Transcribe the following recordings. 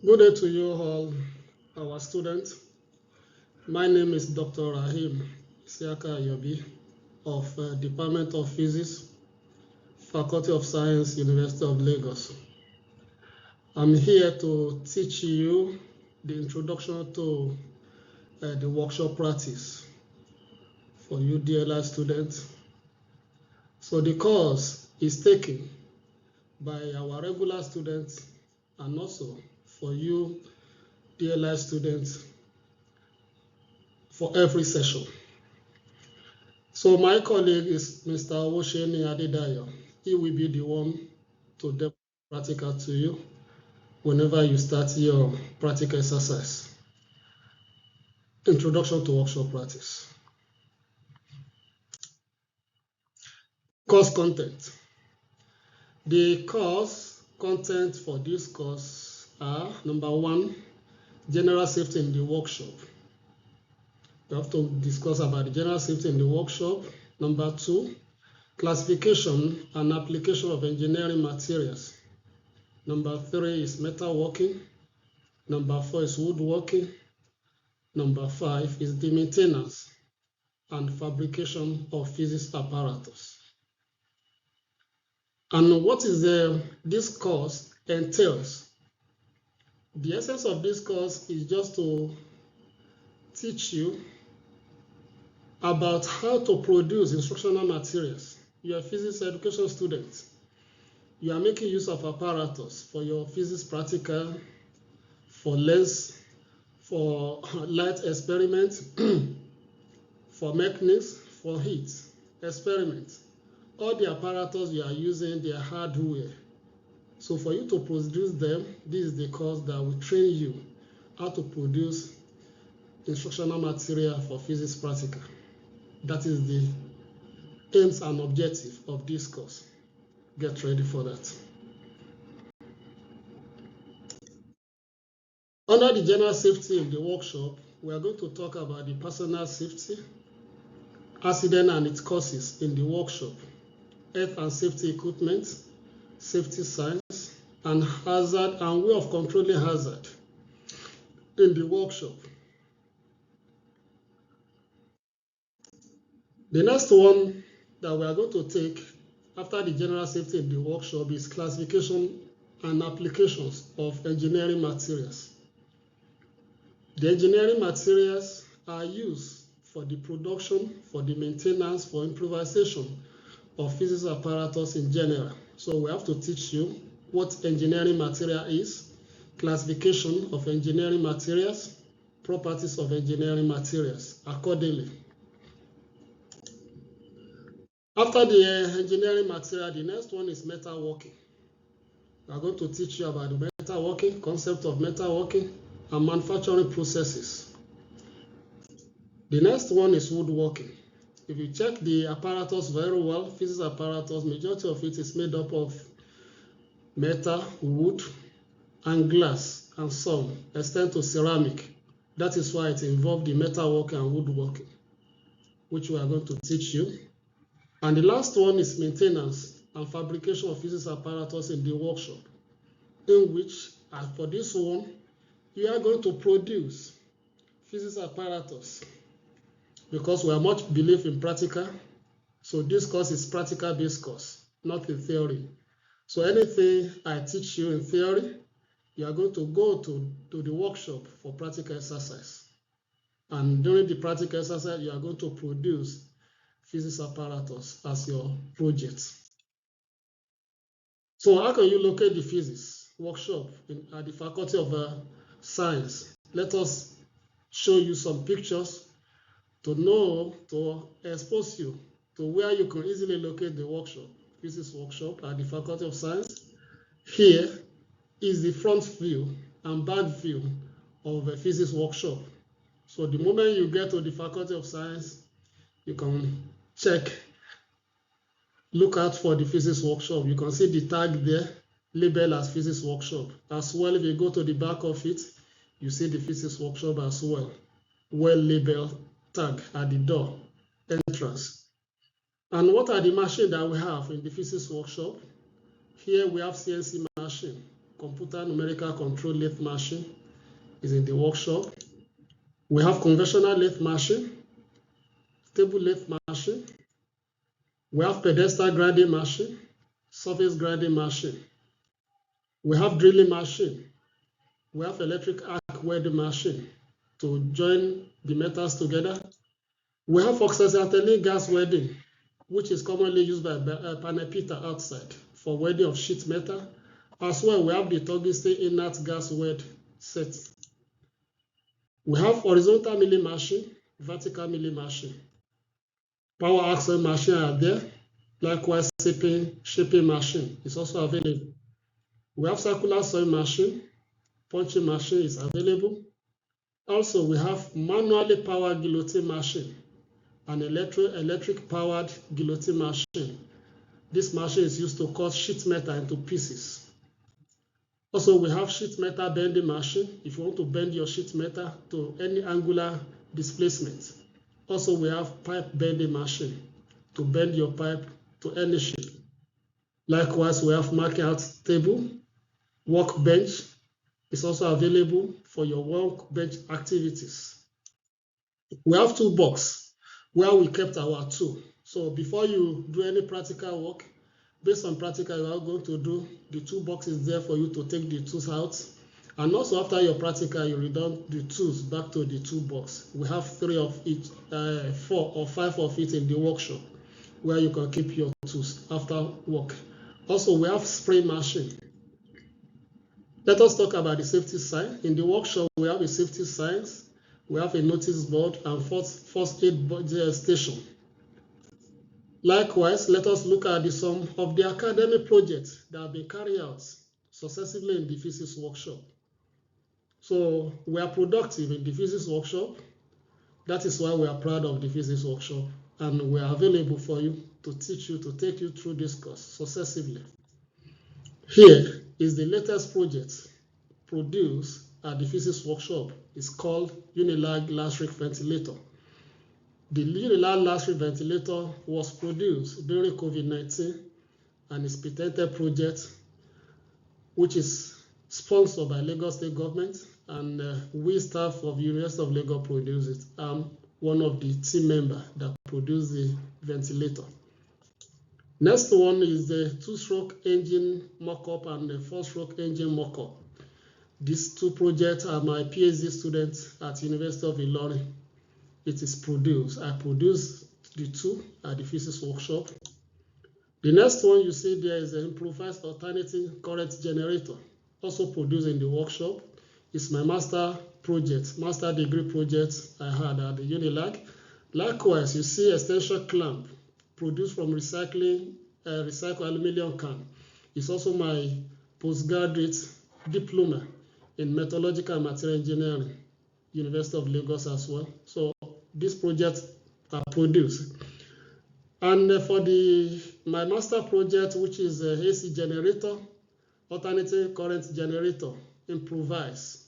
Good day to you all, our students. My name is Dr. Rahim Isiaka Yobi of Department of Physics, Faculty of Science, University of Lagos. I'm here to teach you the introduction to the workshop practice for you DLI students. So the course is taken by our regular students and also for you DLI students for every session. So my colleague is Mr. Osheni Adedayo. He will be the one to demonstrate practical to you whenever you start your practical exercise. Introduction to workshop practice. Course content. The course content for this course are: number one, general safety in the workshop. We have to discuss about the general safety in the workshop. Number two, classification and application of engineering materials. Number three is metalworking. Number four is woodworking. Number five is the maintenance and fabrication of physics apparatus. And what is this course entails? The essence of this course is just to teach you about how to produce instructional materials. You are a physics education student. You are making use of apparatus for your physics practical, for lens, for light experiments, for mechanics, for heat experiments. All the apparatus you are using, they are hardware. So for you to produce them, this is the course that will train you how to produce instructional material for physics practical. That is the aims and objective of this course. Get ready for that. Under the general safety in the workshop, we are going to talk about the personal safety, accident and its causes in the workshop, health and safety equipment, safety signs, and hazard and way of controlling hazard in the workshop. The next one that we are going to take after the general safety in the workshop is classification and applications of engineering materials. The engineering materials are used for the production, for the maintenance, for improvisation of physics apparatus in general. So we have to teach you what engineering material is, classification of engineering materials, properties of engineering materials accordingly. After the engineering material, the next one is metalworking. We are going to teach you about the metalworking, concept of metalworking, and manufacturing processes. The next one is woodworking. If you check the apparatus very well, physics apparatus, majority of it is made up of metal, wood, and glass, and some extend to ceramic. That is why it involves the metalworking and woodworking, which we are going to teach you. And the last one is maintenance and fabrication of physics apparatus in the workshop, in which, for this one, you are going to produce physics apparatus because we are much believe in practical. So this course is practical-based course, not in theory. So anything I teach you in theory, you are going to go to the workshop for practical exercise. And during the practical exercise, you are going to produce physics apparatus as your project. So how can you locate the physics workshop at the Faculty of Science? Let us show you some pictures to expose you to where you can easily locate the workshop, physics workshop at the Faculty of Science. Here is the front view and back view of a physics workshop. So the moment you get to the Faculty of Science, you can look out for the physics workshop. You can see the tag there, labeled as physics workshop. As well, if you go to the back of it, you see the physics workshop as well labeled tag at the door entrance. And what are the machines that we have in the physics workshop? Here we have CNC machine. computer numerical control lathe machine is in the workshop. We have conventional lathe machine, table lathe machine. We have pedestal grinding machine, surface grinding machine. We have drilling machine. We have electric arc welding machine to join the metals together. We have oxyacetylene gas welding, which is commonly used by panel outside for welding of sheet metal. As well, we have the tungsten inert gas weld set. We have horizontal milling machine, vertical milling machine. Power axle machine are there. Likewise, shaping machine is also available. We have circular sewing machine, punching machine is available. Also, we have manually powered guillotine machine and electric powered guillotine machine. This machine is used to cut sheet metal into pieces. Also, we have sheet metal bending machine if you want to bend your sheet metal to any angular displacement. Also, we have pipe bending machine to bend your pipe to any shape. Likewise, we have marking out table, workbench is also available for your workbench activities. We have toolbox where we kept our tool. So before you do any practical work, based on practical, you are going to do the toolbox is there for you to take the tools out. And also after your practical, you return the tools back to the toolbox. We have 3 of each, 4 or 5 of it in the workshop where you can keep your tools after work. Also, we have spray machine. Let us talk about the safety sign. In the workshop, we have a safety signs, we have a notice board and first aid station. Likewise, let us look at some of the academic projects that have been carried out successively in the physics workshop. So we are productive in the physics workshop. That is why we are proud of the physics workshop, and we are available for you to teach you, to take you through this course successively. Here is the latest project produced at the physics workshop. It's called Unilag Gastric Ventilator. The Unilag Gastric Ventilator was produced during COVID-19 and is patented project which is sponsored by Lagos State Government, and we staff of University of Lagos produced it. I'm one of the team members that produced the ventilator. Next one is the 2-stroke engine mock-up and the 4-stroke engine mock-up. These 2 projects are my PhD students at University of Ilorin. It is produced. I produced the 2 at the physics workshop. The next one you see there is the improvised alternating current generator, also produced in the workshop. It's my master degree project I had at the Unilag. Likewise, you see extension clamp produced from recycled aluminum can. It's also my postgraduate diploma in metallurgical and material engineering, University of Lagos as well. So these projects are produced. And for my master project, which is AC generator, alternating current generator, improvised.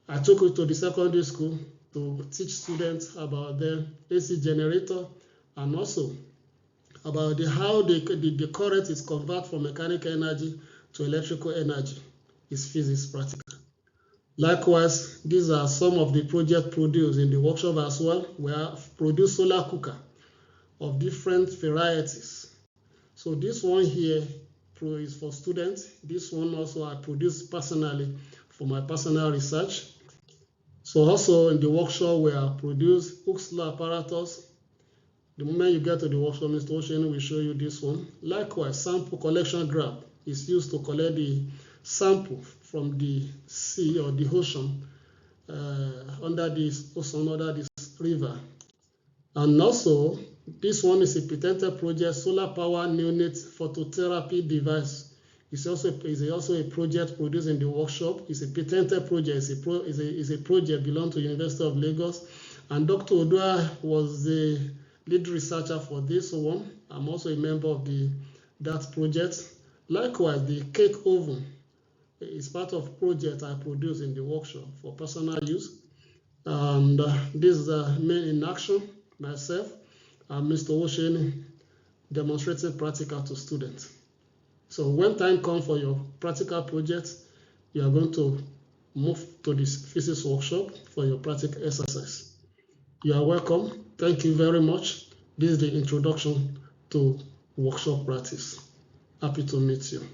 I took it to the secondary school to teach students about the AC generator and also about how the current is converted from mechanical energy to electrical energy. It's physics practical. Likewise, these are some of the projects produced in the workshop as well. We have produced solar cooker of different varieties. So this one here is for students. This one also I produced personally for my personal research. So also in the workshop we have produced Huxley apparatus. The moment you get to the workshop, Mr. Ocean will show you this one. Likewise, sample collection grab is used to collect the sample from the sea or the ocean under this river. And also, this one is a patented project, solar power neonate phototherapy device. It's also a project produced in the workshop. It's a patented project. It's a project belonging to University of Lagos. And Dr. Odua was the lead researcher for this one. I'm also a member of that project. Likewise, the cake oven is part of project I produced in the workshop for personal use. And this is men in action, myself, and Mr. Ocean demonstrating practical to students. So when time comes for your practical projects, you are going to move to this physics workshop for your practical exercise. You are welcome. Thank you very much. This is the introduction to workshop practice. Happy to meet you.